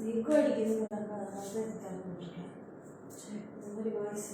Echo அடிக்குதுன்னு அதனால தான் கிளம்பிட்டுருக்கேன். சரி இந்த மாதிரி voice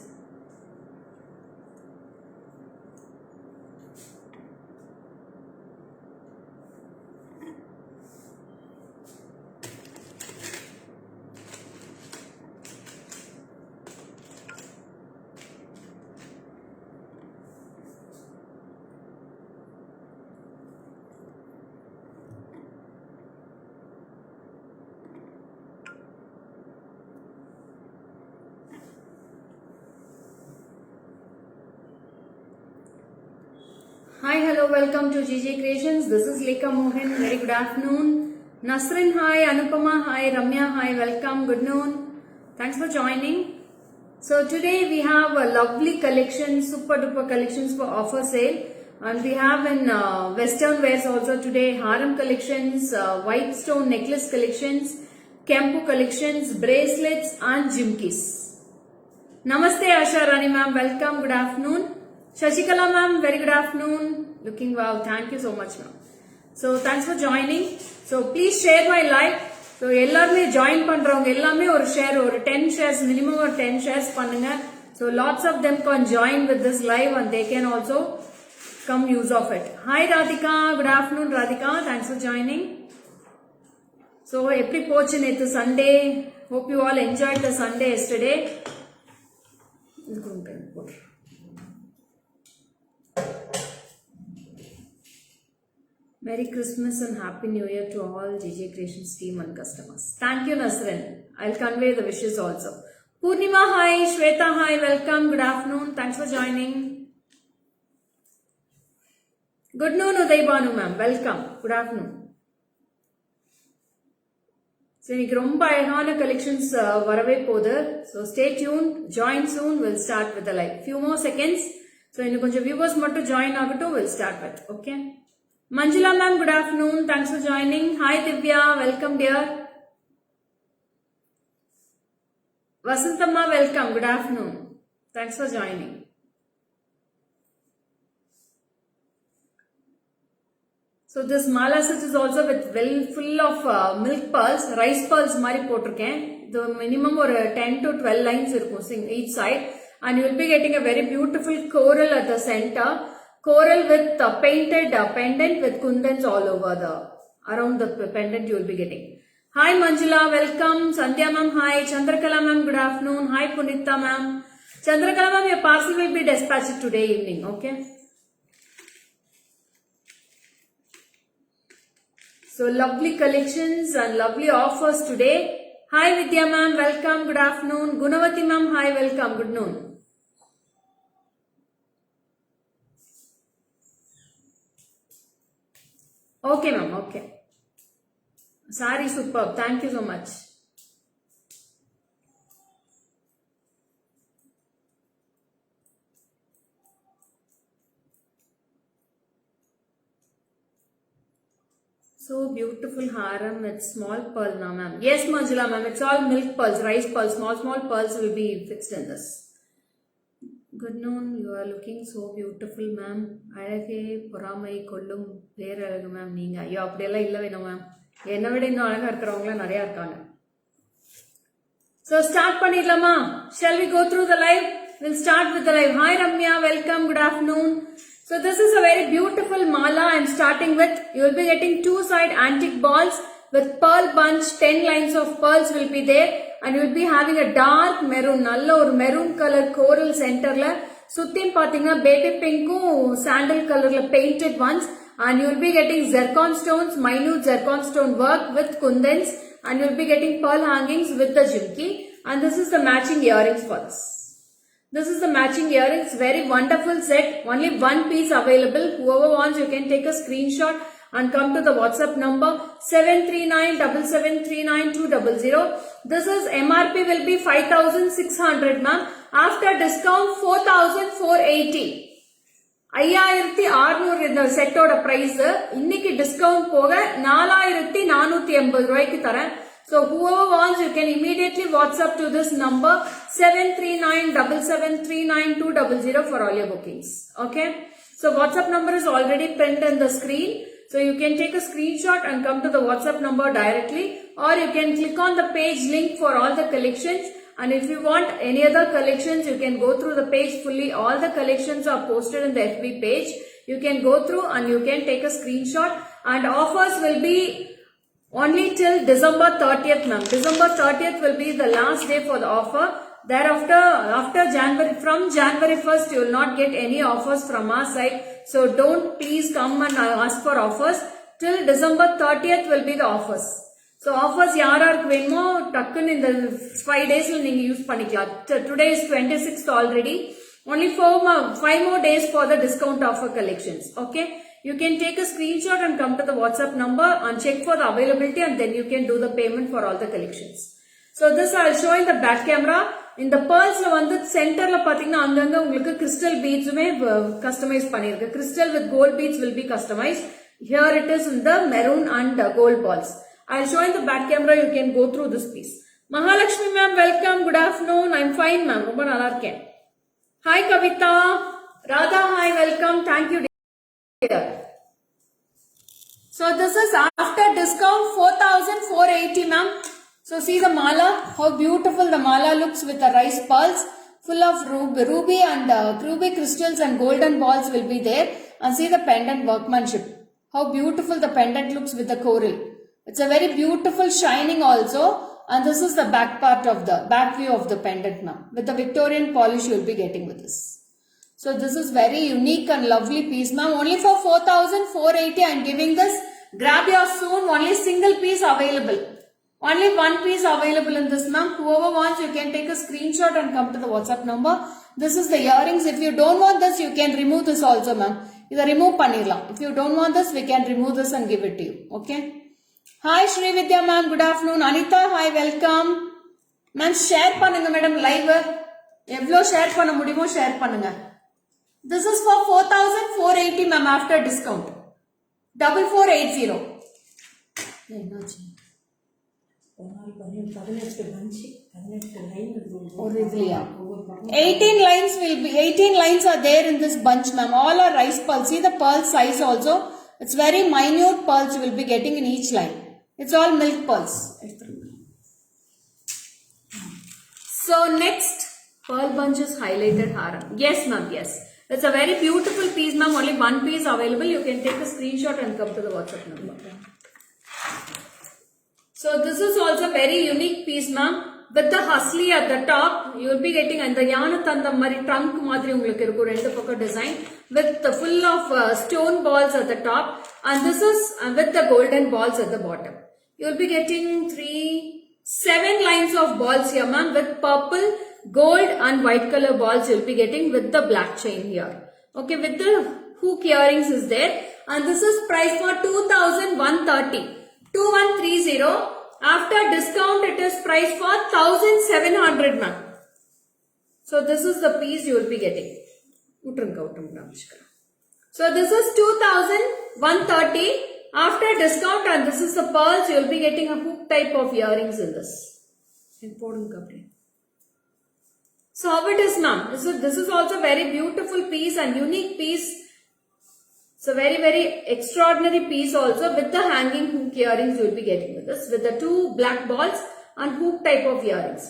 Hi, hello, welcome to GG Creations. This is Lekha Mohan. Very good afternoon. Nasrin, hi. Anupama, hi. Ramya, hi. Welcome. Good noon. Thanks for joining. So today we have a lovely collection, super duper collections for offer sale. And we have in western wears also today, harem collections, white stone necklace collections, Kempu collections, bracelets and jimkis. Namaste Asha Rani ma'am. Welcome. Good afternoon. Shashikala ma'am, very good afternoon. Looking wow, thank you so much ma'am. So thanks for joining. So please share my live. So எல்லாருமே join பண்றவங்க எல்லாமே ஒரு share, ஒரு 10 shares, minimum ஒரு 10 shares பண்ணுங்க. So lots of them can join with this live and they can also come use of it. Hi Radhika, good afternoon Radhika, thanks for joining. So எப்படி போச்சு நேத்து Sunday? Hope you all enjoyed the Sunday yesterday. Merry Christmas and Happy New Year to all GG Creations team and customers. Thank you Nasrin. I'll convey the wishes also. Purnima hi, Shweta hi, welcome, good afternoon. Thanks for joining. Good noon Uday Banu ma'am, welcome. Good afternoon. So இன்னைக்கு ரொம்ப அழகான collections வரவே போகுது. So stay tuned, join soon, we'll start with the live. Few more seconds. So இன்னும் கொஞ்சம் viewers மட்டும் join ஆகட்டும், we'll start with. Okay. Manjula ma'am, good afternoon. Thanks for joining. Hi Divya, welcome dear. Vasantamma, welcome. Good afternoon. Thanks for joining. So this mala set is also with well full of milk pearls, rice pearls mari potiruken. The minimum or 10 to 12 lines irukum each side, and you will be getting a very beautiful coral at the center. Coral with painted pendant with kundans all over the around the pendant you will be getting. Hi Manjula, welcome. Sandhya ma'am, hi. Chandrakala ma'am, good afternoon. Hi Punita ma'am. Chandrakala ma'am, your parcel will be dispatched today evening, okay? So lovely collections and lovely offers today. Hi Vidya ma'am, welcome. Good afternoon. Gunavati ma'am, hi, welcome. Good noon. Okay ma'am, okay. Sari superb. Thank you so much. So beautiful harem with small pearl now ma'am. Yes Manjula ma'am, it's all milk pearls, rice pearls, small pearls will be fixed in this. Good noon, you are looking so beautiful ma'am. அழகே பொறாமை கொள்ளும் பேரழகு ma'am நீங்க. ஐயோ அப்படியெல்லாம் இல்லை வேணும் ma'am. என்னை விட இன்னும் அழகா இருக்கிறவங்களாம் நிறைய இருக்காங்க. So start பண்ணிடலாமா? Shall we go through the live? We'll start with the live. Hi Ramya, welcome, good afternoon. So this is a very beautiful mala I'm starting with. You will be getting two side antique balls with pearl bunch, 10 lines of pearls will be there. And you will be having a dark maroon, நல்ல ஒரு maroon color coral centerல சுத்தியும் பாத்தீங்கன்னா baby pinkக்கும் sandal colorல painted ones, and you will be getting zircon stones, minute zircon stone work with kundans, and you will be getting pearl hangings with the jimki, and this is the matching earrings for this. This is the matching earrings, very wonderful set, only one piece available. Whoever wants, you can take a screenshot and come to the WhatsApp number 73977399200. This is MRP will be 5600 ma'am. After discount 4480. 5600 இந்த செட்டோட price. இன்னைக்கு discount போக 4480 ரூபாய்க்கு தரேன். So whoever wants, you can immediately WhatsApp to this number 73977399200 for all your bookings. Okay. So WhatsApp number is already pinned in the screen. So you can take a screenshot and come to the WhatsApp number directly, or you can click on the page link for all the collections. And if you want any other collections, you can go through the page fully. All the collections are posted in the FB page. You can go through and you can take a screenshot, and offers will be only till December 30th, ma'am. December 30th will be the last day for the offer. Thereafter, from January 1st, you will not get any offers from our side. So don't please come and ask for offers. Till December 30th will be the offers. So offers யாராருக்கு வேணுமோ டக்குன்னு இந்த 5 days நீங்க use பண்ணிக்கலாம். Today is 26th already. Only 5 more days for the discount offer collections. Okay. You can take a screenshot and come to the WhatsApp number and check for the availability, and then you can do the payment for all the collections. So this I will show in the back camera. In the pearls வந்து சென்டர்ல பாத்தீங்கன்னா அங்கங்க உங்களுக்கு crystal beadsமே customize பண்ணிருக்கு. Crystal with gold beads will be customized. Here it is in the maroon and gold balls. I will show in the back camera. You can go through this piece. Mahalakshmi ma'am, welcome. Good afternoon. I'm fine ma'am. ரொம்ப நல்லா இருக்கேன். Hi Kavita. Radha, hi, welcome. Thank you dear. So this is after discount 4,480 ma'am. So see the mala, how beautiful the mala looks with the rice pearls, full of ruby and ruby crystals and golden balls will be there. And see the pendant workmanship, how beautiful the pendant looks with the coral. It's a very beautiful shining also. And this is the back part of the back view of the pendant ma'am. With the Victorian polish you will be getting with this. So this is very unique and lovely piece ma'am. Only for 4,480 I am giving this. Grab your soon. Only single piece available. Only one piece available in this ma'am. Whoever wants, you can take a screenshot and come to the WhatsApp number. This is the earrings. If you don't want this, you can remove this also ma'am. Either remove panirla. If you don't want this, we can remove this and give it to you. Okay. Hi Shri Vidya ma'am. Good afternoon. Anita, hi, welcome. Ma'am, share பண்ணுங்க madam live. எவ்வளோ share பண்ண முடியுமோ share பண்ணுங்க. This is for 4,480 ma'am after discount. 4480. என்னாச்சு? ஒரு இதுலயா 18 lines will be 18 lines are there in this bunch ma'am. All are rice pearls. See the pearl size also. It's very minute pearls you will be getting in each line. It's all milk pearls. So next pearl bunch is highlighted haram. Yes ma'am, yes. It's a very beautiful piece ma'am. Only one piece available. You can take a screenshot and come to the WhatsApp number. So this is also very unique piece ma'am. With the husly at the top, you will be getting and the yanatanda mari trunk madri ungalku irukku rendu pakka design with the full of stone balls at the top, and this is with the golden balls at the bottom. You will be getting 7 lines of balls here ma'am, with purple, gold and white color balls you will be getting with the black chain here. Okay, with the hook earrings is there, and this is priced for 2,130. 2130. After discount it is priced for 1,700 ma'am. So this is the piece you will be getting. So this is 2,130 after discount, and this is the pearls. You will be getting a hook type of earrings in this. So how it is ma'am? This is also very beautiful piece and unique piece. So very extraordinary piece also, with the hanging hook earrings you will be getting with this, with the 2 black balls and hook type of earrings.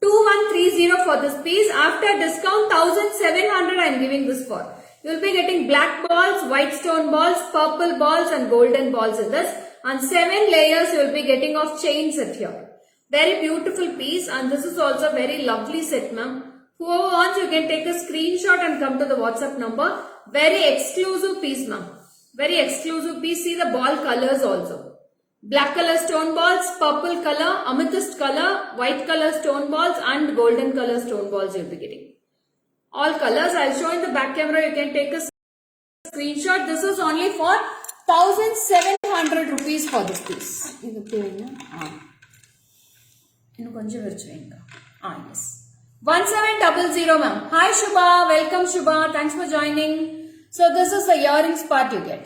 2,130 for this piece. After discount 1,700 I am giving this for. You will be getting black balls, white stone balls, purple balls and golden balls in this, and 7 layers you will be getting of chain set here. Very beautiful piece, and this is also very lovely set ma'am. Whoever wants, you can take a screenshot and come to the WhatsApp number. Very exclusive piece ma'am. Very exclusive piece. See the ball colors also. Black color stone balls, purple color, amethyst color, white color stone balls and golden color stone balls you will be getting. All colors. I will show in the back camera. You can take a screenshot. This is only for 1,700 rupees for this piece. Yes. 1,700 ma'am. Hi Shubha, welcome Shubha. Thanks for joining. So this is the earrings part you get.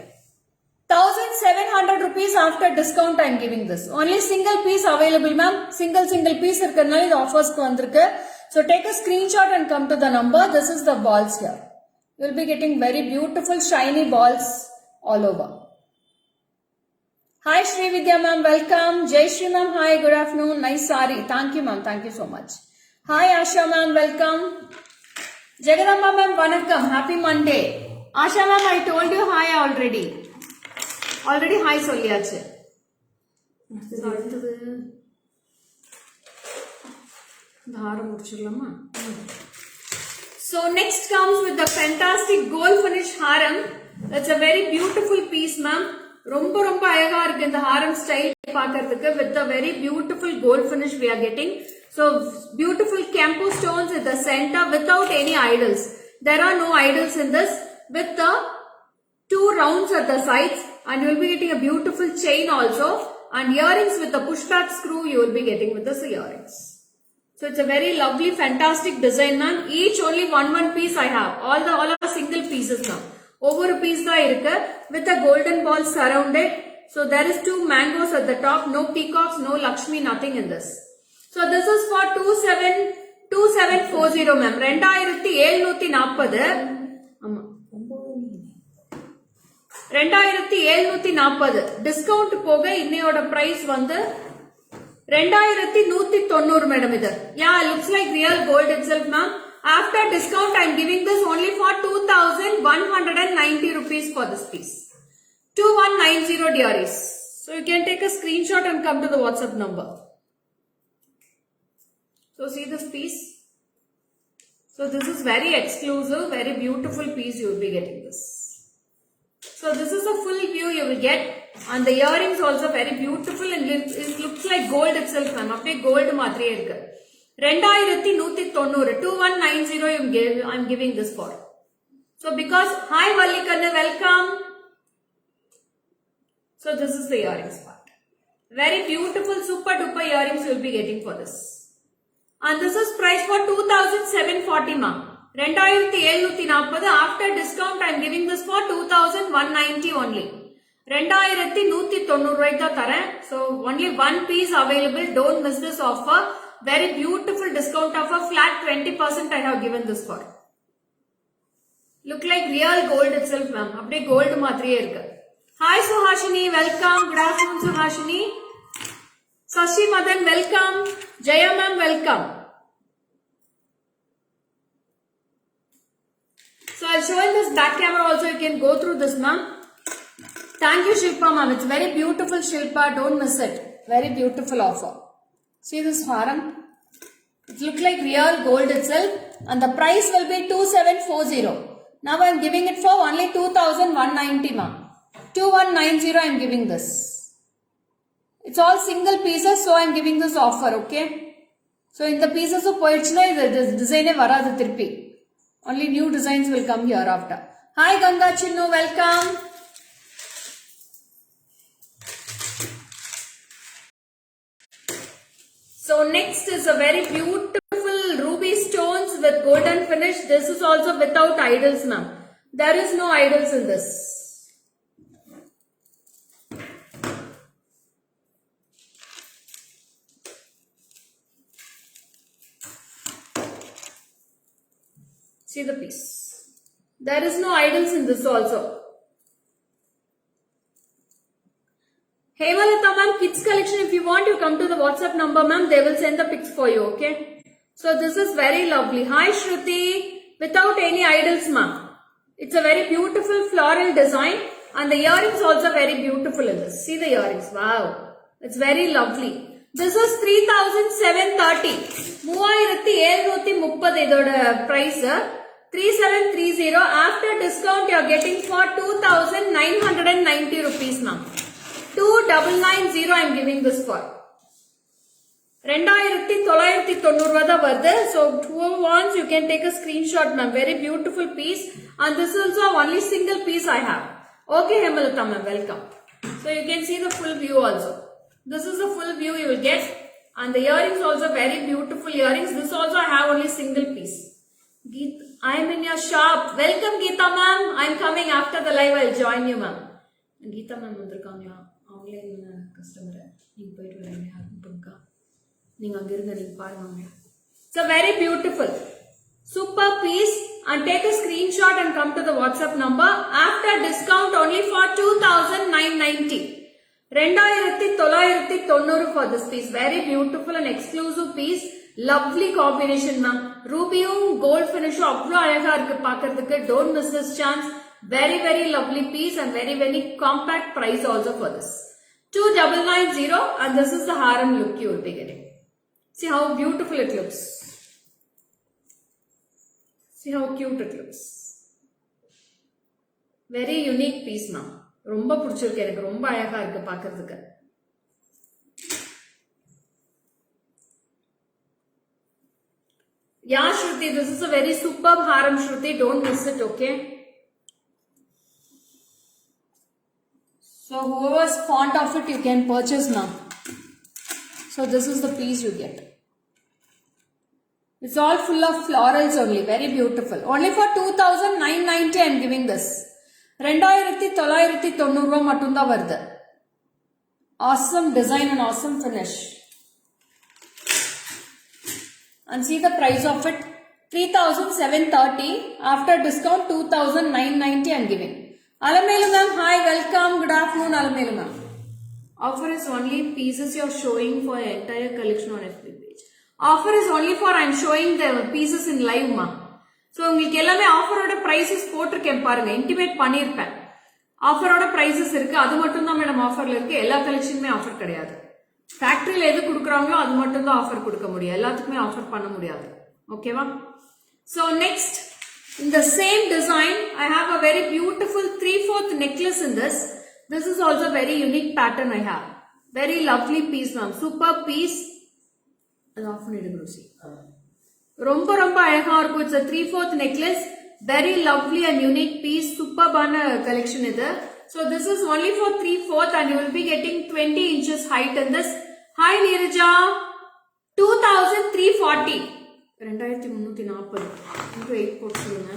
1,700 rupees after discount I am giving this. Only single piece available ma'am. Single piece irukadnala the offers ku vandirukku. So take a screenshot and come to the number. This is the balls here. You will be getting very beautiful shiny balls all over. Hi Shri Vidya ma'am, welcome. Jai Shri ma'am, hi, good afternoon. Nice sari. Thank you ma'am, thank you so much. Hi Asha ma'am, welcome. Jagadamba ma'am, vanakkam. Happy Monday. Asha ma'am, I told you hi already. Already hi சொல்லியாச்சு. அடுத்தது தாரம் முடிச்சிடலாமா? So next comes with the fantastic gold finish haram. That's a very beautiful piece ma'am. ரொம்ப ரொம்ப அழகா இருக்கு இந்த ஹாரம் style பார்க்கிறதுக்கு with a very beautiful gold finish we are getting. So beautiful campo stones at the center without any idols. There are no idols in this with the two rounds at the sides and you will be getting a beautiful chain also and earrings with the pushback screw you will be getting with the earrings. So it's a very lovely fantastic design ma'am. Each only one piece I have. All are single pieces now. Over a piece da irukku with a golden ball surrounded. So there is two mangoes at the top, no peacocks, no Lakshmi, nothing in this. So this is for 2740 ma'am. 2740. ஆமா 2740 discount போக இன்னையோட price வந்து 2190 madam இது. Yeah, looks like real gold itself ma'am. After discount I am giving this only for 2190 rupees for this piece. 2190 dearies. So you can take a screenshot and come to the WhatsApp number. So see this piece. So this is very exclusive, very beautiful piece you will be getting this. So this is a full view you will get and the earrings also very beautiful and it looks like gold itself ma'am. அப்படியே gold மாதிரியே இருக்கு. 2190 2190 I am giving this for. So because hi Vallikanna, welcome. So this is the earrings part. Very beautiful super duper earrings you will be getting for this. And this is price for 2740 ma'am. 2740 after discount I am giving this for 2190 only. 2190 ரூபாய்க்கு தான் தரேன். So only one piece available. Don't miss this offer. Very beautiful discount offer. Flat 20% I have given this for. Look like real gold itself ma'am. அப்படியே gold மாதிரியே இருக்கு. Hi Suhashini, welcome. Good afternoon Suhashini. Sashi Madan, welcome. Jaya ma'am, welcome. So I'll show in this back camera also. You can go through this ma'am. Thank you Shilpa ma'am. It's very beautiful Shilpa. Don't miss it. Very beautiful offer. See this haram. It looks like real gold itself and the price will be 2740. Now I am giving it for only 2190 ma'am. 2190 I am giving this. It's all single pieces so I am giving this offer, okay? So in the pieces of poichna this design varadu tirpi. Only new designs will come hereafter. Hi Ganga Chinnu, welcome. So next is a very beautiful ruby stones with golden finish. This is also without idols ma'am. There is no idols in this. See the piece. There is no idols in this also. Hemalata ma'am, kids collection, if you want, you come to the WhatsApp number ma'am, they will send the pics for you, okay? So this is very lovely. Hi Shruti, without any idols ma'am. It's a very beautiful floral design and the earrings also very beautiful in this. See the earrings, wow. It's very lovely. This is 3730. 3730 idoda price. 3730 after discount you are getting for 2990 rupees ma'am. 2990 I am giving this for. 2990 தான் வருது. So who wants you can take a screenshot ma'am. Very beautiful piece and this is also only single piece I have. Okay Hemalata ma'am, welcome. So you can see the full view also. This is the full view you will get and the earrings also very beautiful earrings. This also I have only single piece. Geet, I am in your shop. Welcome Geeta ma'am. I am coming after the live. I will join you ma'am. Geeta ma'am வந்திருக்காங்களா? Online customer. நீங்க போயிட்டு வரீங்க யாருக்கும்க்கா. நீங்க அங்க இருங்க நீங்க பாருங்க. It's a very beautiful super piece and take a screenshot and come to the WhatsApp number. After discount only for 2990. 2990 for this piece. Very beautiful and exclusive piece. Lovely combination ma'am. Rubyum gold finish avlo alaga irukku paakradhukku. Don't miss this chance. Very very lovely piece and very very compact price also for this. 2990 and this is the harem look you will be getting. See how beautiful it looks. See how cute it looks. Very unique piece ma'am. ரொம்ப பிடிச்சிருக்கு எனக்கு ரொம்ப அழகா இருக்கு பார்க்கிறதுக்கு. Yeah Shruti, this is a very superb harem Shruti, don't miss it, okay? So whoever's fond of it you can purchase now. So this is the piece you get. It's all full of florals only, very beautiful. Only for 2990 I am giving this. 2990 மட்டும் தான் வருது. Awesome design and awesome finish. And see the price of it, 3730 after discount 2990 I am giving. Alamelu ma'am, hi, welcome, good afternoon Alamelu ma'am. Offer is only pieces you are showing for entire collection on FB page. Offer is only for I am showing the pieces in live ma. So உங்களுக்கு எல்லாமே ஆஃபரோட prices போட்டிருக்கேன் பாருங்க, intimate பண்ணியிருப்பேன். ஆஃபரோட prices இருக்கு, அது மட்டும் தான் madam ஆஃபர்ல இருக்கு. எல்லா கலெக்ஷனுமே ஆஃபர் கிடையாது. ஃபேக்டரியில எது கொடுக்குறாங்களோ அது மட்டும் தான் ஆஃபர் கொடுக்க முடியும், எல்லாத்துக்குமே ஆஃபர் பண்ண முடியாது. ஓகேவா? So next, in the same design, I have a very beautiful 3/4 necklace in this. This is also very unique pattern I have. Very lovely piece ma'am, super piece. அது ஆஃப் பண்ணிடுங்க C. ரொம்ப ரொம்ப அழகா இருக்கும். It's a 3/4 necklace, very lovely and unique piece, superbana collection இது. So this is only for 3/4 and you will be getting 20 inches height in this. Hi Neerja, 2340. 2340 into 8 போட்டு சொல்லுங்க.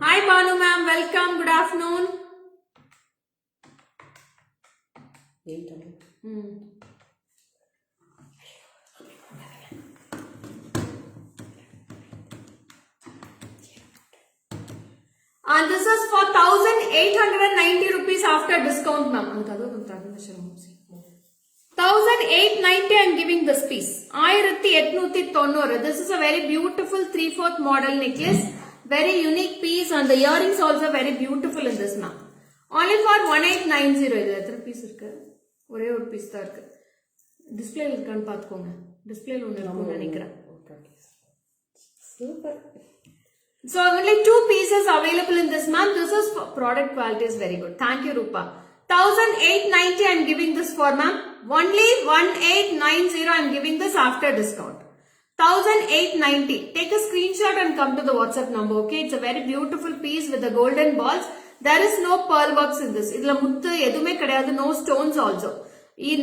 Hi Banu ma'am, welcome, good afternoon. And this is for 1890 rupees after discount ma'am. 1890 I am giving this piece. 1890. This is a very beautiful 3/4 model necklace. Very unique piece and the earrings also very beautiful in this ma'am. Only for 1890. இது எத்தனை piece இருக்கு? ஒரே ஒரு piece தான் இருக்கு. டிஸ்ப்ளேல இருக்கான்னு பாத்துக்கோங்க. டிஸ்ப்ளேல ஒன்னு இருக்குன்னு நினைக்கிறேன். Super. So only 2 pieces available in this ma'am. This is product quality is very good. Thank you Rupa. 1890 I am giving this for ma'am. Only 1890 I am giving this after discount. 1890. Take a screenshot and come to the WhatsApp number. Okay, it's a very beautiful piece with the golden balls. There is no pearl works in this. Idla muttu edume kediyadu, no stones also.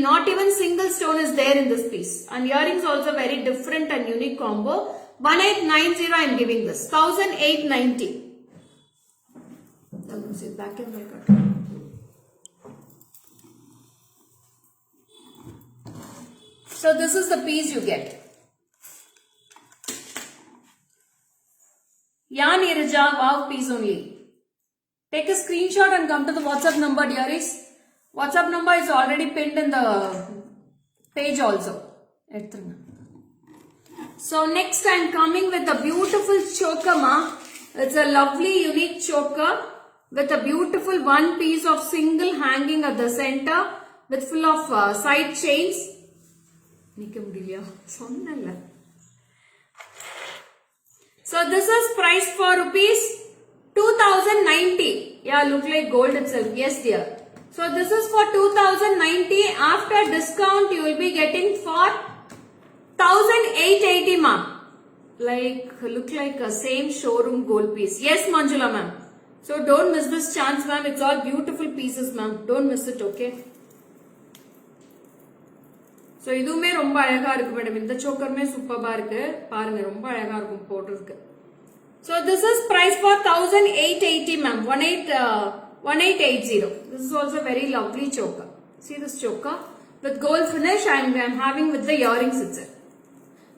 Not even single stone is there in this piece. And earrings also very different and unique combo. 1890 I am giving this. 1890. Let me see back and cut. So this is the piece you get. Yeah, Neerja, wow piece only. Take a screenshot and come to the WhatsApp number, dearies. WhatsApp number is already pinned in the page also. So next I am coming with a beautiful choker ma. It's a lovely unique choker with a beautiful one piece of single hanging at the center with full of side chains. So this is priced for rupees 2090. Yeah, look like gold itself. Yes dear. So this is for 2090. After discount you will be getting for 1880 ma'am. Like look like a same showroom gold piece. Yes Manjula ma'am. So don't miss this chance ma'am. It's all beautiful pieces ma'am. Don't miss it, okay? So இதுமே ரொம்ப அழகா இருக்கு madam. இந்த சோக்கர்மே சூப்பரா இருக்கு. பாருங்க ரொம்ப அழகா இருக்கும் போட்டுருக்கு. So this is price for 1880 ma'am. 1880. This is also very lovely choker. See this choker with gold finish and I am having with the earrings itself.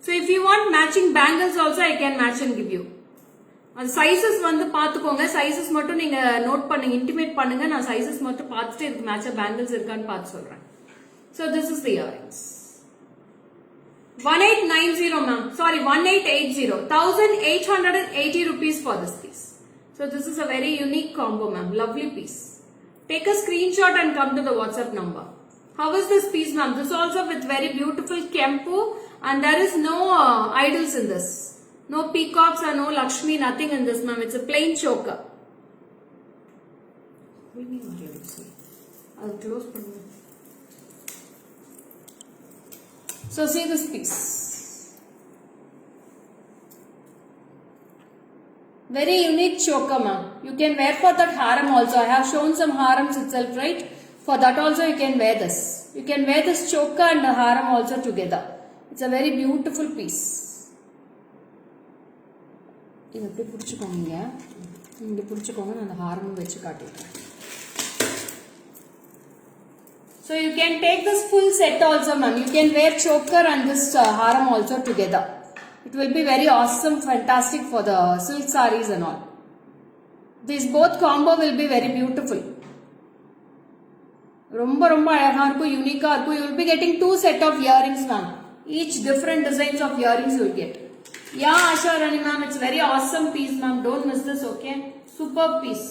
So if you want matching bangles also I can match and give you. அது sizes வந்து பாத்துக்கோங்க. Sizes மட்டும் நீங்க note பண்ணுங்க, intimate பண்ணுங்க. நான் sizes மட்டும் பார்த்துட்டு இதுக்கு மேட்சா பேங்கிள்ஸ் இருக்கான்னு பார்த்து சொல்றேன். So this is the earrings. 1890 ma'am. Sorry, 1880. 1880 rupees for this piece. So this is a very unique combo ma'am. Lovely piece. Take a screenshot and come to the WhatsApp number. How is this piece ma'am? This also with very beautiful kempu, and there is no idols in this. No peacocks or no Lakshmi, nothing in this ma'am. It's a plain choker. I'll close. So see this piece. Very unique choker ma'am. You can wear for that harem also. I have shown some harems itself, right? For that also you can wear this. You can wear this choker and the harem also together. It's a very beautiful piece. இதை எப்படி பிடிச்சிக்கோங்க, இங்கே பிடிச்சிக்கோங்க. நான் அந்த ஹாரமும் வச்சு காட்டிட்டேன். So you can take this full set also ma'am. You can wear choker and this harem also together. It will be very awesome, fantastic for the silk sarees and all. This both combo will be very beautiful. ரொம்ப ரொம்ப அழகா இருக்கும், யூனிக்கா இருக்கும். You will be getting 2 set of earrings ma'am. Each different designs of earrings you will get. Yeah, Asha Rani ma'am, it's very awesome piece ma'am. Don't miss this, okay? Superb piece.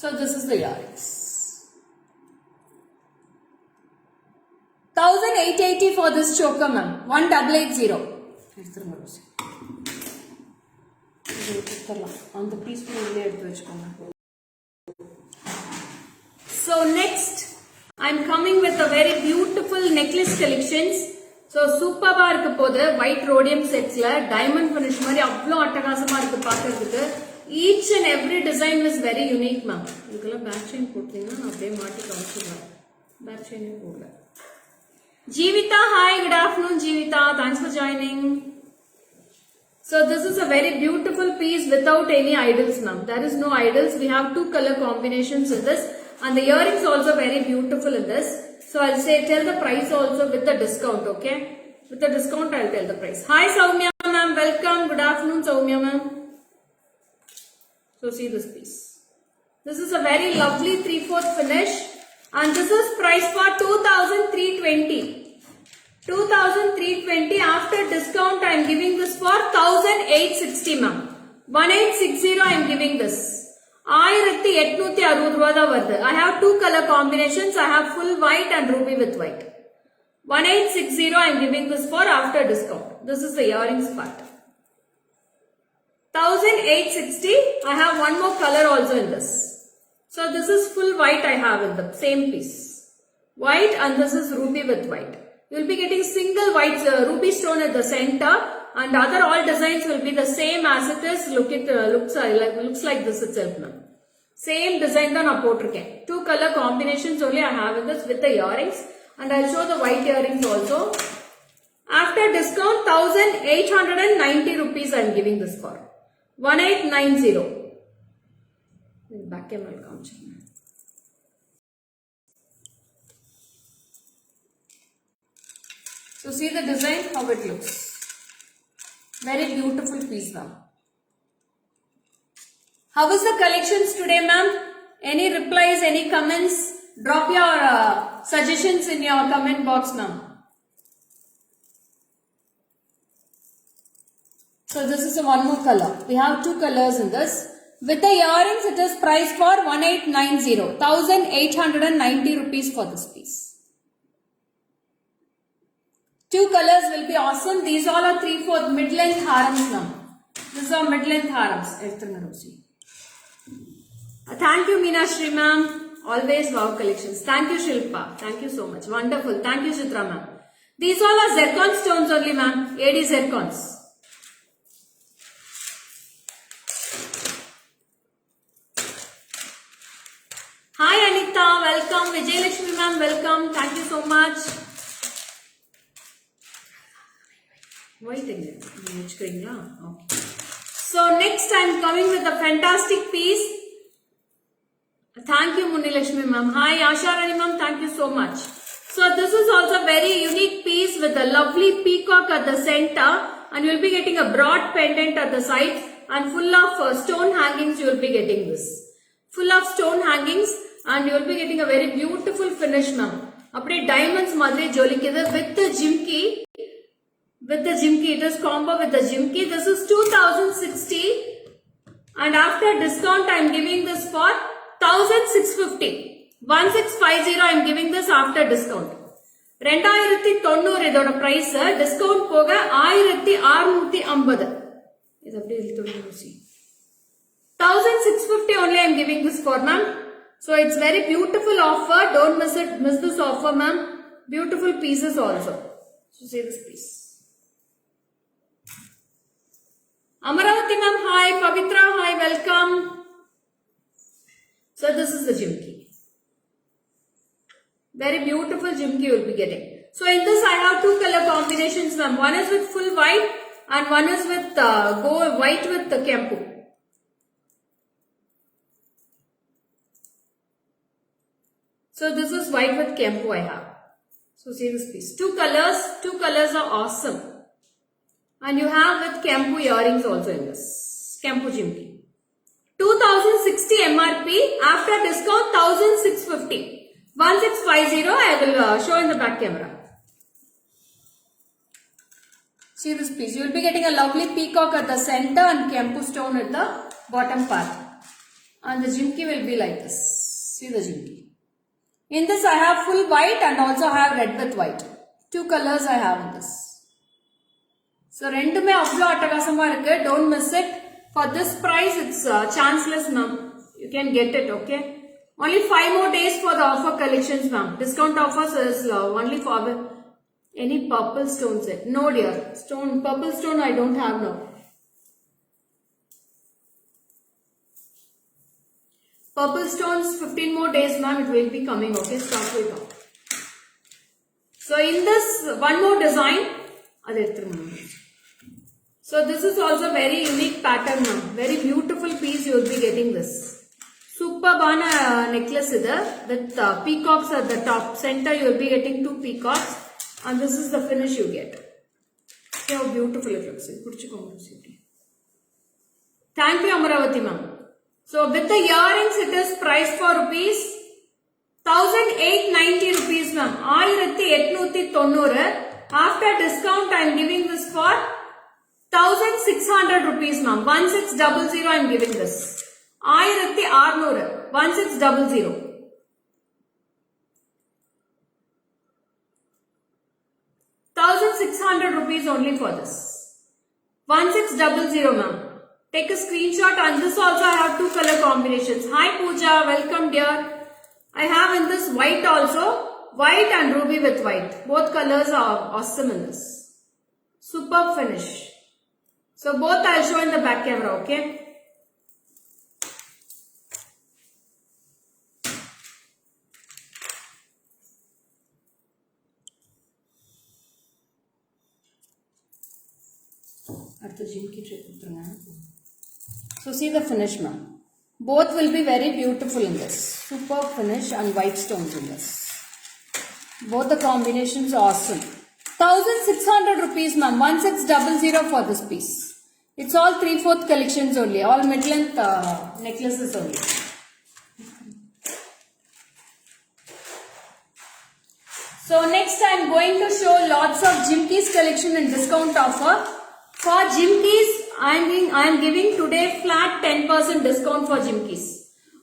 So this is the earrings. 1880 for this choker ma'am. 1880. On the piece So next I'm coming with a very beautiful necklace collections. So சூப்பரா இருக்க போகுது. white rhodium sets ல diamond finish மாதிரி அவ்ளோ அட்டகாசமா இருக்கு பார்க்கிறதுக்கு. Each and every design is very unique ma'am. இதுக்கெல்லாம் பேக் செயின் போட்டீங்கன்னா நான் அப்படியே மாட்டி காமிச்சிடுறேன். பேக் செயினே போடல. Jeevita, hi, good afternoon Jeevita. Thanks for joining. So this is a very beautiful piece without any idols ma'am. There is no idols. We have 2 color combinations in this. And the earrings also very beautiful in this. So I'll say tell the price also with the discount, okay? With the discount I'll tell the price. Hi Soumya ma'am, welcome. Good afternoon Soumya ma'am. So see this piece. This is a very lovely 3/4 finish, and this is priced for 2320. 2320 after discount I am giving this for 1860 ma'am. 1860 I am giving this. 1860 ரூபாய் தான் வருது. I have 2 color combinations. I have full white and ruby with white. 1860 I am giving this for after discount. This is the earrings part. 1860. I have one more color also in this. So this is full white I have in the same piece. White, and this is ruby with white. You will be getting single white ruby stone at the center, and other all designs will be the same as it is. Looks like this itself now. Same design தான் நான் போட்டிருக்கேன். 2 color combinations only I have in this with the earrings, and I'll show the white earrings also. After discount 1890 rupees I am giving this for. 1890. Back camera காமிச்சிருங்க. So see the design, how it looks. Very beautiful piece ma'am. How is the collections today ma'am? Any replies, any comments? Drop your suggestions in your comment box ma'am. So this is one more color. We have 2 colors in this. With the earrings it is priced for 1890. 1890 rupees for this piece. 2 colors will be awesome. These all are 3/4 mid-length harems now. These are mid-length harems. Thank you Meenashri ma'am. Always wow collections. Thank you Shilpa. Thank you so much. Wonderful. Thank you Chitra ma'am. These all are zircon stones only ma'am. AD zircons. Hi Anita. Welcome. Vijayalakshmi ma'am. Welcome. Thank you so much. White again. Okay. So next I am coming with a fantastic piece. Thank you Munilakshmi ma'am. Hi Asha Rani ma'am. Thank you so much. So this is also a very unique piece with a lovely peacock at the center, and you will be getting a broad pendant at the sides and full of stone hangings. You will be getting this. Full of stone hangings and you will be getting a very beautiful finish, ma'am. Apne diamonds madre jolikide with the jimki. With the jimki, it is combo with the jimki. This is 2060 and after discount I am giving this for 1650. 1650 I am giving this after discount. 2090 இதோட price discount போக 1650. இது அப்படியே இழுத்து 1650 only I am giving this for, ma'am. So it's very beautiful offer. Don't miss this offer, ma'am. Beautiful pieces also. So see this piece. Amaravati ma'am, hi. Pavitra, hi. Welcome. So this is the jimki. Very beautiful jimki you will be getting. So in this I have two color combinations, ma'am. One is with full white and one is with white with the kempu. So this is white with kempu I have. So see this piece. Two colors are awesome. And you have with kempu earrings also in this. Kempu jimki. 2060 MRP. After discount 1650. 1650 I will show in the back camera. See this piece. You will be getting a lovely peacock at the center and kempu stone at the bottom part. And the jimki will be like this. See the jimki. In this I have full white and also I have red with white. Two colors I have in this. So rendume avlo attakasama irukku. Don't miss it. For this price it's chanceless, ma'am. You can get it, okay? Only 5 more days for the offer collections, ma'am. Discount offers is only for any purple stone set. No dear. Purple stone I don't have now. Purple stones 15 more days, ma'am. It will be coming, okay? Start with now. So in this one more design. So this is also very unique pattern, ma'am. Very beautiful piece you will be getting this. Superb necklace with peacocks at the top. Center you will be getting 2 peacocks and this is the finish you get. See how beautiful it looks. Thank you, Amaravati ma'am. So with the earrings it is priced for rupees 1890 rupees, ma'am. 1890. After discount I am giving this for 1600 rupees, ma'am. 1600 I am giving this. 1600. 1600. 1600 rupees only for this. 1600, ma'am. Take a screenshot and this also I have 2 color combinations. Hi Pooja, welcome dear. I have in this white also. White and ruby with white. Both colors are awesome in this. Superb finish. So both I'll show in the back camera, okay? So see the finish, ma'am. Both will be very beautiful in this. Superb finish and white stones in this. Both the combinations are awesome. 1600 rupees, ma'am. 1600 for this piece. It's all 3/4 collections only. All mid-length necklaces only. So next I am going to show lots of jimkis collection and discount offer. For jimkis, I am giving today flat 10% discount for jimkis.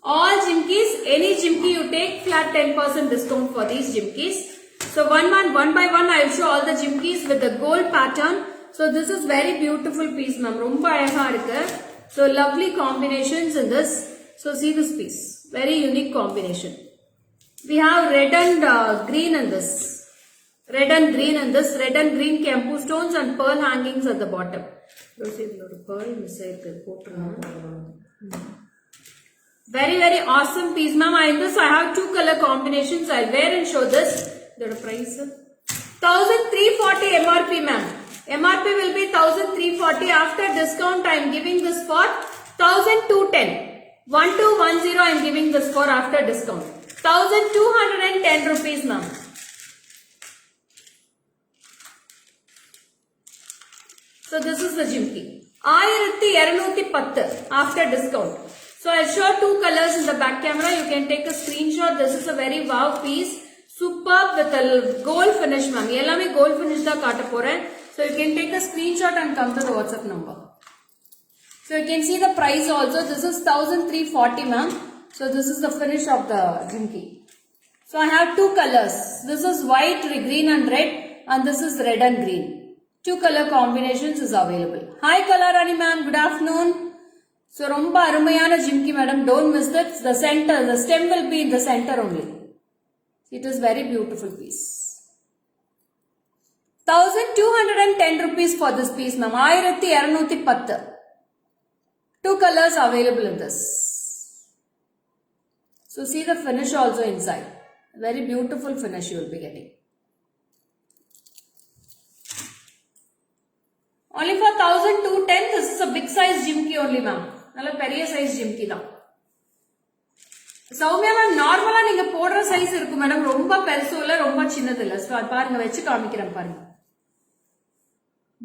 All jimkis, any jimki you take, flat 10% discount for these jimkis. So one by one I will show all the jimkis with the gold pattern. So this is very beautiful piece, ma'am. Romba alaga irukku. So lovely combinations in this. So see this piece. Very unique combination. We have red and green in this. Red and green in this. Red and green kempu stones and pearl hangings at the bottom. Very, very awesome piece, ma'am. In this I have 2 color combinations. I'll wear and show this. The price 1340 MRP, ma'am. MRP will be 1340. After discount I am giving this for 1210. 1210 I am giving this for after discount. 1210 rupees, ma'am. So this is the jimki. 1210 after discount. So I'll show two colors in the back camera. You can take a screenshot. This is a very wow piece. Superb with a gold finish, ma'am. Yellame gold finish da kaata poren. So you can take a screenshot and come to the WhatsApp number. So you can see the price also. This is 1340, ma'am. So this is the finish of the jimki. So I have two colors. This is white, green and red, and this is red and green. Two color combinations is available. Hi Kalarani ma'am, good afternoon. So romba arumayana jimki madam, don't miss that. The center, the stem will be in the center only. It is very beautiful piece. 1210 rupees for this piece ma'am. 1210. Two colors available in this. So see the finish also inside. Very beautiful finish you will be getting. Only for 1210, this is a big size jimki only ma'am. Nalla periya size jimki da. Soumya ma'am, normala neenga podra size irukku madam, romba perusu illa, romba chinnadhu illa. So paarenga vechi kaamikiren paarenga.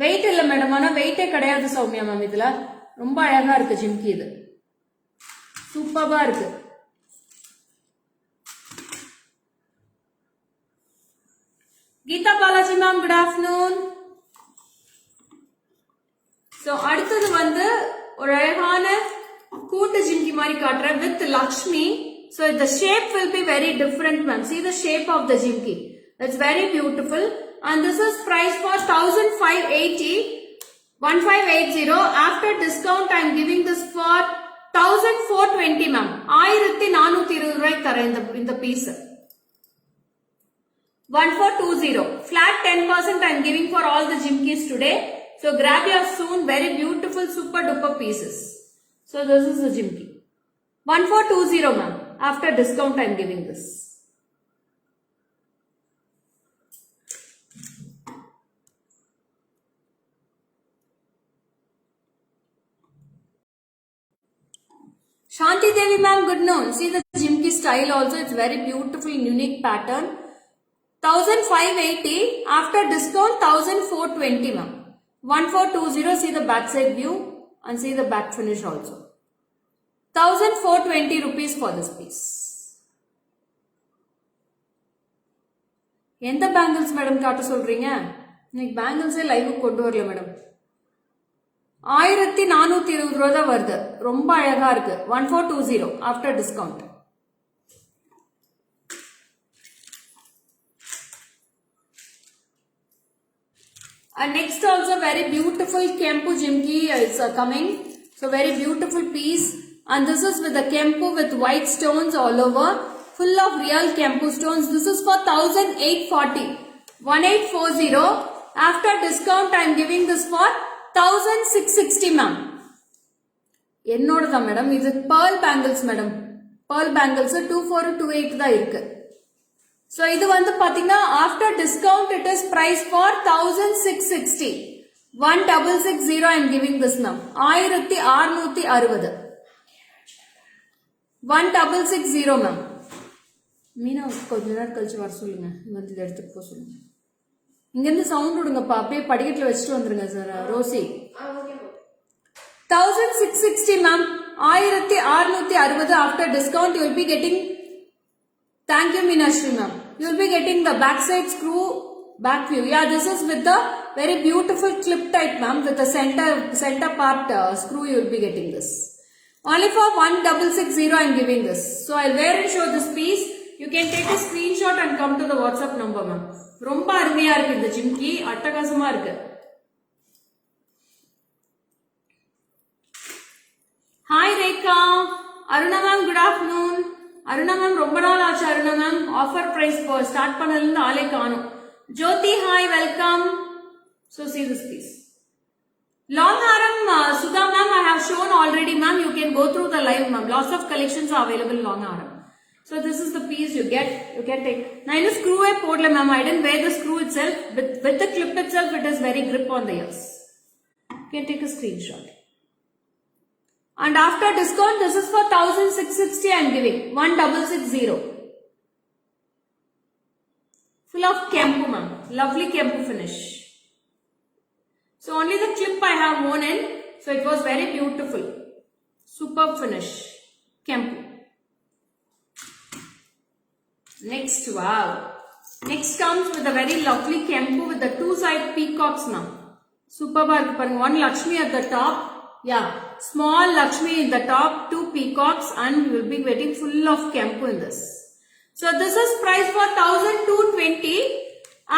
Weight illa madam, ana weight e kedaiyadhu Soumya ma'am idhula. Romba alaga irukku jimki idu. Superba irukku. Geeta Balaji ma'am, good afternoon. So அடுத்தது வந்து ஒரு அழகான கூட்டு ஜிம்கி மாதிரி காட்டுறேன் with Lakshmi. So the shape will be very different ma'am. See the shape of the jimki. That's very beautiful. And this is price for 1580. 1580. After discount I am giving this for 1420 ma'am. 1420 ரூபாய்க்கு தரேன் இந்த piece. 1420. Flat 10% I am giving for all the jimkis today. So grab your soon very beautiful super duper pieces. So this is the jimki. 1420 ma'am. After discount I am giving this. Shanti Devi ma'am, good noon. See the jimki style also. It's very beautiful unique pattern. 1580. After discount 1420 ma'am. 1420, see the back side view and see the back finish also. 1420 rupees for this piece. எந்த bangles madam காட்ட சொல்றீங்க? இன்னைக்கு பேங்கிள்ஸே live கொண்டு வரல madam. 1420 ரூபாய் தான் வருது. ரொம்ப அழகா இருக்கு. 1420 after discount. And next also very beautiful Kempu jimki is coming. So very beautiful piece. And this is with the Kempu with white stones all over. Full of real Kempu stones. This is for 1840. 1840. After discount I am giving this for 1660 ma'am. என்னோடதா madam இது pearl bangles madam. Pearl bangles 2428 தான் இருக்கு. So இது வந்து பாத்தீங்கன்னா after discount it is price for 1660. 1660 I am giving this ma'am. 1660. 1660 ma'am. Meena கொஞ்ச நேரம் கழிச்சு வர சொல்லுங்க. வந்து இத எடுத்துட்டு போக சொல்லுங்க. இங்க இருந்து சவுண்ட் விடுங்கப்பா. அப்படியே படிக்கட்டுல வச்சிட்டு வந்துருங்க sir Rousey. 1660 ma'am. 1660 after discount you will be getting. Thank you Meenashri ma'am. You will be getting the backside screw back view. Yeah, this is with the very beautiful clip type ma'am with the center part screw you will be getting this. Only for 1660 I am giving this. So I'll wear and show this piece. You can take a screenshot and come to the WhatsApp number ma'am. ரொம்ப அருமையா இருக்கு இந்த ஜிம்கி. அட்டகாசமா இருக்கு. Hi Rekha. Aruna ma'am, good afternoon. Aruna ma'am, ரொம்ப நாள் ஆச்சு Aruna ma'am. Offer price start பண்ணதுல இருந்து ஆளே காணோம். Jyoti, hi, welcome. So see this piece. Long haram, Sudha ma'am, I have shown already ma'am. You can go through the live ma'am. Lots of collections are available long haram. So this is the piece you get. You can take. Now in the screw I poured ma'am. I didn't wear the screw itself. With the clip itself, it is very grip on the ears. You can take a screenshot. And after discount, this is for 1660 I am giving. 1660. Full of Kempu ma'am. Lovely Kempu finish. So only the clip I have worn in. So it was very beautiful. Superb finish. Kempu. Next, wow. Next comes with a very lovely Kempu with the two side peacocks now. Superb. One Lakshmi at the top. Yeah. Small Lakshmi in the top. Two peacocks. And you will be getting full of Kempu in this. So this is price for 1220.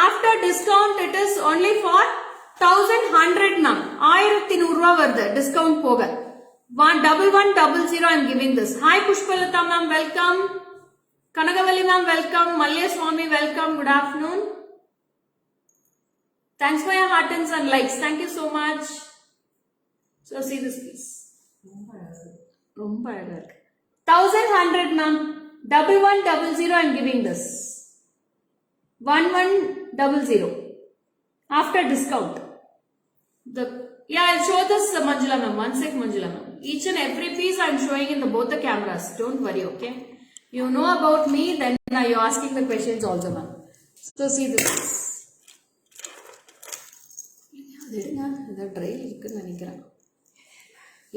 After discount it is only for 1100 ma'am. 1100 varudhu discount poga. 1100 I am giving this. Hi Pushpalata ma'am, welcome. Kanagavalli ma'am, welcome. Malya Swami, welcome. Good afternoon. Thanks for your heart and likes. Thank you so much. So see this piece. 1100 ma'am. 1100 I am giving this. 1100 after discount. I'll show this Manjula ma'am. One sec Manjula ma'am. Each and every piece I am showing in both the cameras. Don't worry, okay? You know about me, then you're asking the questions also ma'am. So see this.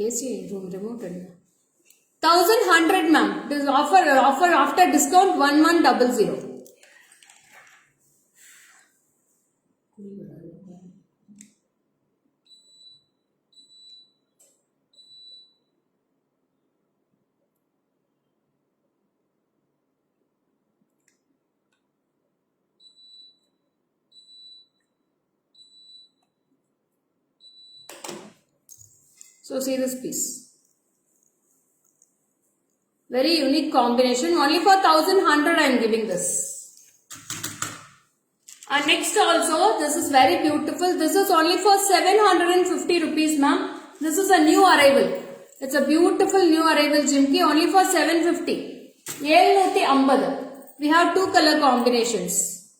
AC room remote. 1100 ma'am. This offer after discount 1100. So see this piece. Very unique combination. Only for 1100 I am giving this. And next also, this is very beautiful. This is only for 750 rupees ma'am. This is a new arrival. It's a beautiful new arrival jimki. Only for 750. 750. We have two color combinations.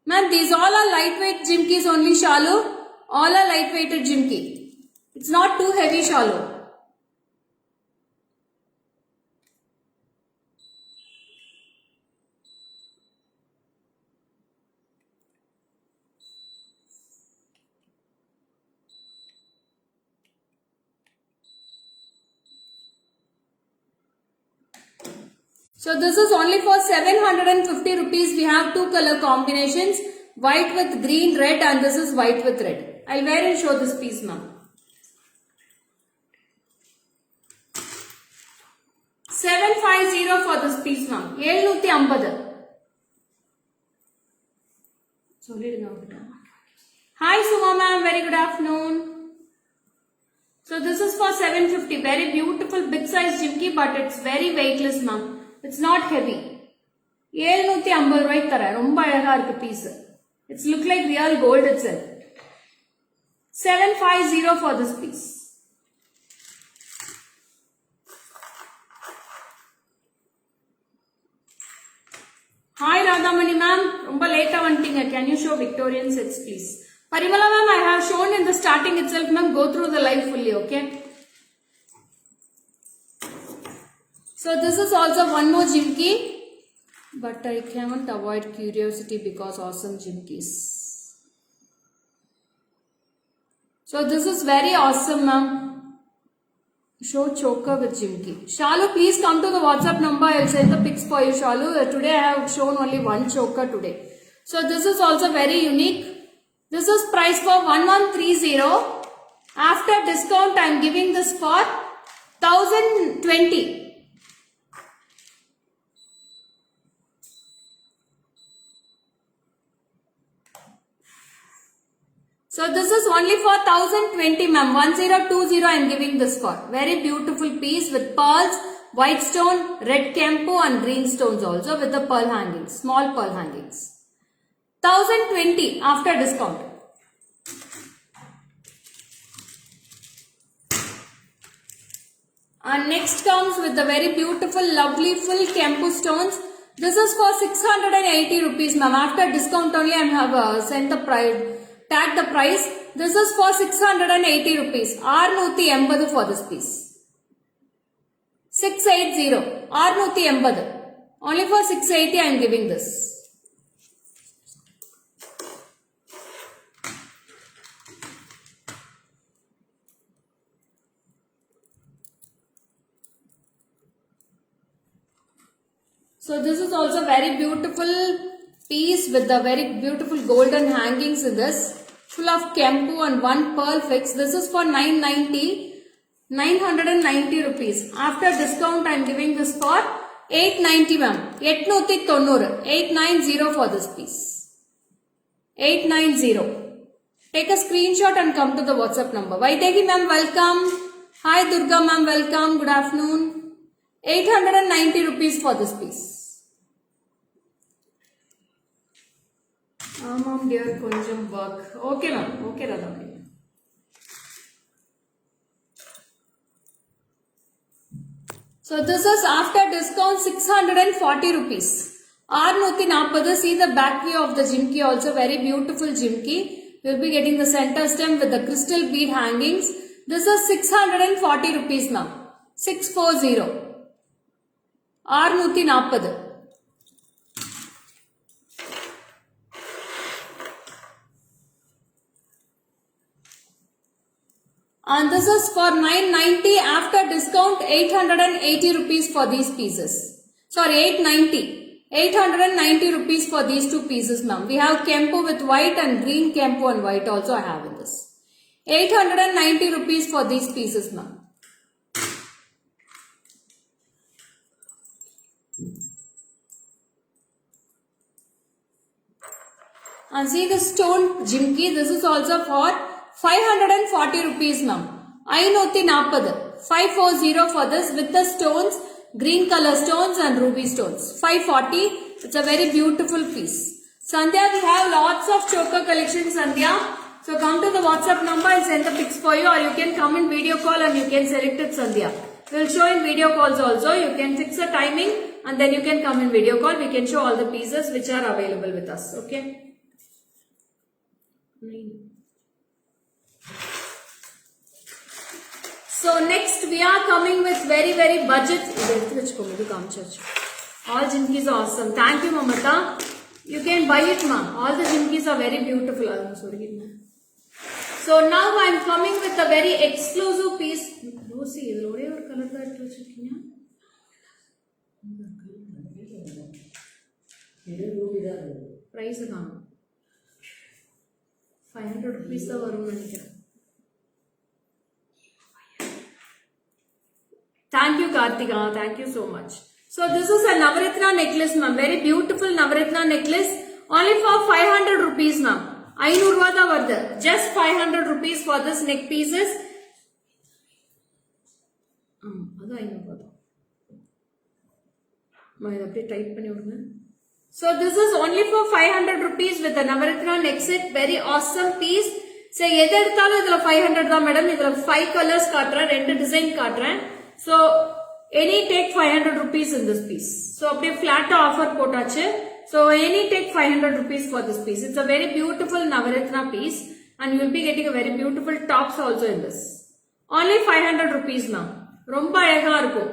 Ma'am, these all are lightweight jimkis only, Shalu. All are lightweighted jimki. It's not too heavy, Shalu. So this is only for 750 rupees. We have two color combinations. White with green, red, and this is white with red. I'll wear and show this piece ma'am. 750 for this piece ma'am. 750. Hi Suma ma'am, very good afternoon. So this is for 750. Very beautiful big size jimki, but it's very weightless ma'am. It's not heavy. 750 ரூபாய்க்கு தர ரொம்ப அழகா இருக்கு piece. It's look like real gold itself. 750 for this piece. Hi Radhamani ma'am, romba late ah vantinga. Can you show Victorian sets please? Parimala ma'am, I have shown in the starting itself ma'am. Go through the live fully, okay? So this is also one more jimki, but I can't avoid curiosity because awesome jimkis. So this is very awesome ma'am. Show choker with jimki. Shalu, please come to the WhatsApp number. I'll send the pics for you, Shalu. Today I have shown only one choker today. So this is also very unique. This is priced for 1130. After discount, I am giving this for 1020. So this is only for 1020 ma'am. 1020 I am giving this for. Very beautiful piece with pearls, white stone, red Kempu and green stones also with the pearl hangings. Small pearl hangings. 1020 after discount. And next comes with the very beautiful lovely full Kempu stones. This is for 680 rupees ma'am. After discount only I have sent the price. Tag the price. This is for 680 rupees. 680 for this piece. 680. 680. Only for 680 I am giving this. very beautiful piece with the very beautiful golden hangings in this. Full of kempu and one pearl fix. This is for 990 rupees. After discount I am giving this for 890 ma'am. 890 for this piece. 890. Take a screenshot and come to the WhatsApp number. Vaidegi ma'am, welcome. Hi Durga ma'am, welcome. Good afternoon. 890 rupees for this piece. Ma'am dear, konjam work. Okay ma'am. Okay Radha ma'am. So this is after discount 640 rupees. 640. See the back view of the jimki also. Very beautiful jimki. You will be getting the center stem with the crystal bead hangings. This is 640 rupees now. 640. 640. And this is for 990 after discount 880 rupees for these pieces. Sorry, 890. 890 rupees for these two pieces ma'am. We have kempu with white and green kempu and white also I have in this. 890 rupees for these pieces ma'am. And see the stone jimki. This is also for 540 rupees ma'am. 540. 540 for this with the stones, green color stones and ruby stones. 540. It's a very beautiful piece. Sandhya, we have lots of choker collections Sandhya. So come to the WhatsApp number, I'll send the pics for you, or you can come in video call and you can select it Sandhya. We'll show in video calls also. You can fix a timing and then you can come in video call. We can show all the pieces which are available with us. Okay. So next we are coming with very budget. All jimkis are awesome. Thank you Mamata. You can buy it ma. All the jimkis are very beautiful. So now I am coming with a very exclusive piece. See, price 500 rupees the varum nenikiren. Thank you Kartika, thank you so much. So this is a Navaratna necklace ma'am, very beautiful Navaratna necklace, only for 500 rupees ma'am. 500 rupees da varudhu, just 500 rupees for this neck pieces. Adu 500 da. Ma idu appdi type panni vidunga. So this is only for 500 rupees with the Navaratna neck set, very awesome piece. So edha eduthalum idhula 500 da madam, idhula 5 colors kaatren, 2 design kaatren. So any take 500 rupees in this piece. So appdi flat offer potachu. So any take 500 rupees for this piece. It's a very beautiful Navaratna piece and you will be getting a very beautiful tops also in this. Only 500 rupees now. Romba alaga irukum.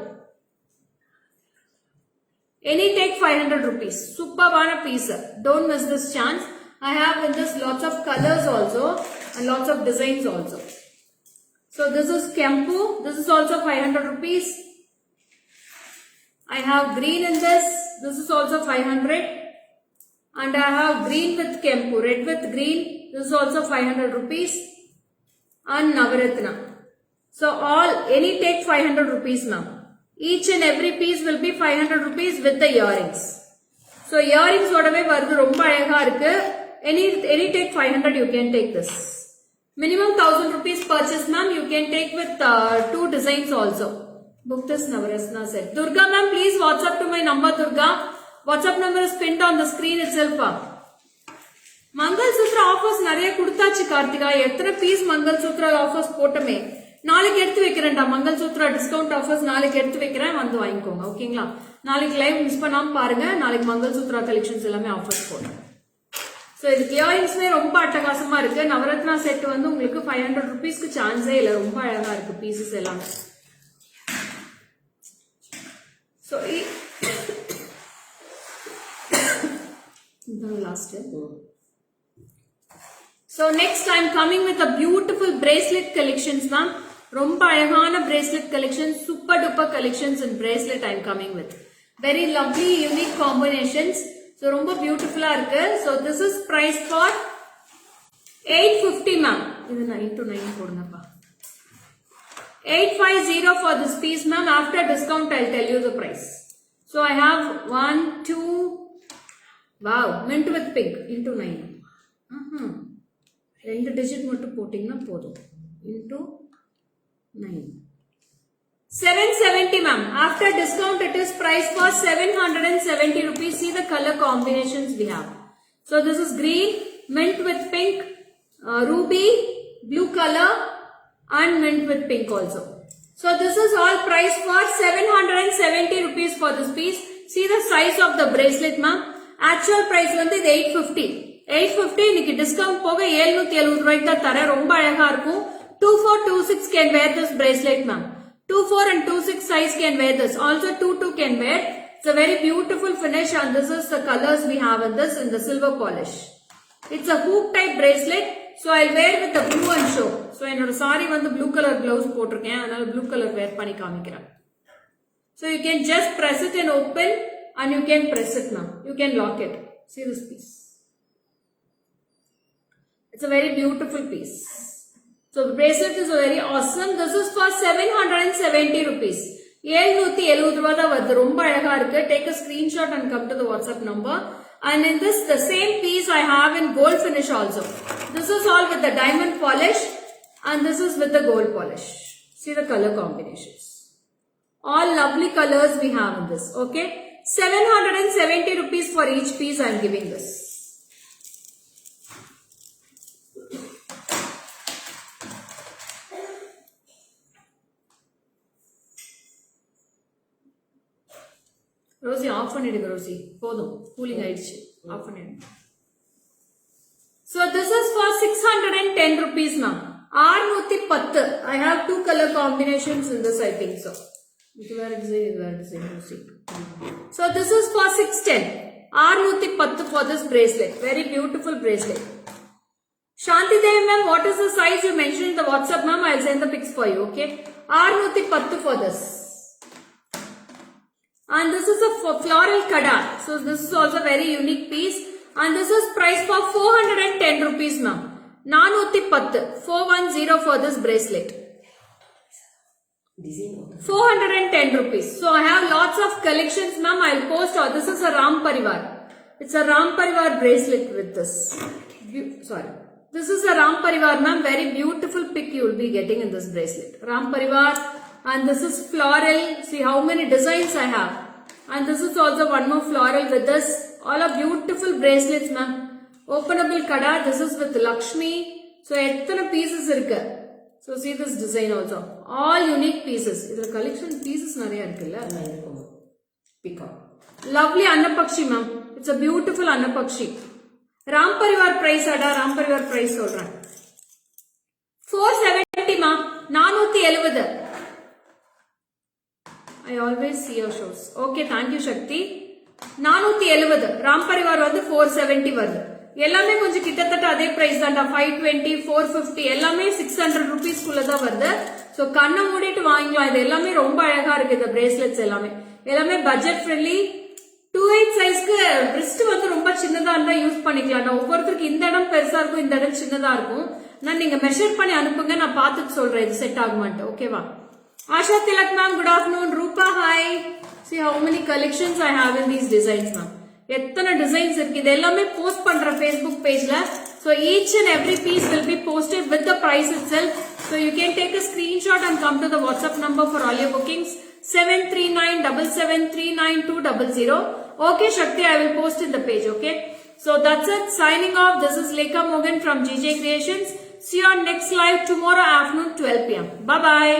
Any take 500 rupees. Superbana piece. Don't miss this chance. I have in this lots of colors also and lots of designs also. So this is kempu. This is also 500 rupees. I have green in this. This is also 500. And I have green with kempu. Red with green. This is also 500 rupees. And Navaratna. So all, any take 500 rupees now. Each and every piece will be 500 rupees with the earrings. So earrings odave varudhu romba alaga irukku. Any take 500 you can take this. Minimum 1000 rupees purchase ma'am, you can take with 2 designs also. Book this Navaratna set. Durga ma'am, please WhatsApp to my number Durga. WhatsApp number is pinned on the screen itself. Mangal Sutra offers nariya kuduthachu Karthika. Ethana piece Mangal Sutra offers potame. நாளைக்கு எடுத்து வைக்கிறேன்டா மங்கள் சூத்ரா discount offers நாளைக்கு எடுத்து வைக்கிறேன் வந்து வாங்கிக்கோங்க ஓகேங்களா நாளைக்கு live miss பண்ணாம பாருங்க நாளைக்கு மங்கள் சூத்ரா கலெக்ஷன்ஸ் எல்லாமே ஆஃபர்ஸ் போடுறேன் சோ இதுக்கு இயரிங்ஸ்மே ரொம்ப அட்டகாசமா இருக்கு நவரத்னா செட் வந்து உங்களுக்கு 500 ரூபீஸ்க்கு சான்ஸே இல்ல ரொம்ப அழகா இருக்கு பீசஸ் எல்லாமே so the last step. So next I am coming with a beautiful bracelet collections ma'am. Romba alagana bracelet collections, super duper collections in bracelet I am coming with. Very lovely unique combinations. So ரொம்ப beautiful இருக்கு. So this is price for 850 ma'am. இது 9 to 9 போடுங்கப்பா. 850 for this piece ma'am. After discount I'll tell you the price. So I have 1, 2, wow, mint with pink into 9. ரெண்டு digit மட்டும் போட்டிங்கன்னா போதும். Into 9. 770 ma'am. After discount it is priced for 770 rupees. See the color combinations we have. So this is green, mint with pink, ruby, blue color and mint with pink also. So this is all priced for 770 rupees for this piece. See the size of the bracelet ma'am. Actual price வந்து இது 850. 850 இன்னைக்கு discount போக 770 ரூபாய்க்கு தான் தரேன். ரொம்ப அழகா இருக்கும். 2426 can wear this bracelet ma'am. 24 and 26 size can wear this. Also 22 can wear. It's a very beautiful finish and this is the colors we have in this in the silver polish. It's a hoop type bracelet. So I'll wear with the blue and show. So என்னோட saree வந்து blue color blouse போட்டிருக்கேன். அதனால blue color wear பண்ணி காமிக்கிறேன். So you can just press it and open and you can press it now. You can lock it. See this piece. It's a very beautiful piece. So the bracelet is very awesome. This is for 770 rupees. 770 ரூபாய் தான் வருது. ரொம்ப அழகா இருக்கு. Take a screenshot and come to the WhatsApp number. And in this, the same piece I have in gold finish also. This is all with the diamond polish and this is with the gold polish. See the color combinations. All lovely colors we have in this. Okay. 770 rupees for each piece I am giving this. Rosie, off பண்ணிடுங்க Rosie. போதும். Cooling ஆயிடுச்சு. Of பண்ணிடுங்க. So this is for 610 rupees ma'am. 610. I have two color combinations in this I think so. இது வேற design Rosie. So this is for 610. 610 for this bracelet. Very beautiful bracelet. Shanti Devi ma'am, what is the size you mentioned in the WhatsApp ma'am? I'll send the pics for you. Okay. 610 for this. And this is a floral kada. So this is also a very unique piece. And this is priced for 410 rupees ma'am. 410. 410 for this bracelet. 410 rupees. So I have lots of collections ma'am. I'll post all. This is a Ram Parivar. It's a Ram Parivar bracelet with this. Sorry. This is a Ram Parivar ma'am. Very beautiful pic you will be getting in this bracelet. Ram Parivar. And this is floral. See how many designs I have. And this is also one more floral with this. All are beautiful bracelets ma'am. Openable kada. This is with Lakshmi. So எத்தனை pieces இருக்கு. So see this design also. All unique pieces. இதுல collection pieces நிறைய இருக்குல்ல. Peacock. Lovely Annapakshi ma'am. It's a beautiful Annapakshi. Ram Parivar price ada. Ram Parivar price சொல்றேன். 470 ma'am. 470. I always see your shows. Okay, thank you Shakti. 470. Ram Parivar வந்து 470 வருது. எல்லாமே கொஞ்சம் கிட்டத்தட்ட அதே பிரைஸ் தான்டா. 520, 450 எல்லாமே 600 rupees குள்ள தான் வருது. So கண்ணை மூடிட்டு வாங்கிக்கலாம். இது எல்லாமே ரொம்ப அழகா இருக்கு. இந்த bracelets எல்லாமே budget friendly. 28 சைஸ்க்கு wrist வந்து ரொம்ப சின்னதா இருந்தா யூஸ் பண்ணிக்கலாம். ஒவ்வொருத்தருக்கு இந்த இடம் பெருசா இருக்கும், இந்த இடம் சின்னதா இருக்கும். நான் நீங்க மெஷர் பண்ணி அனுப்புங்க. நான் பார்த்துட்டு சொல்றேன் இது செட் ஆகுமான்ட்டு. ஓகேவா? Asha Tilak ma'am, good afternoon. Rupa, hi. See how many collections I have in these designs ma'am. எத்தனை designs இருக்கு. இது எல்லாமே post பண்ற Facebook pageல. So each and every piece will be posted with the price itself. So you can take a screenshot and come to the WhatsApp number for all your bookings. 73977399200. Okay Shakti, I will post in the page. Okay. So that's it. Signing off. This is Lekha Mogan from GJ Creations. See you on next live tomorrow afternoon 12 PM. Bye bye.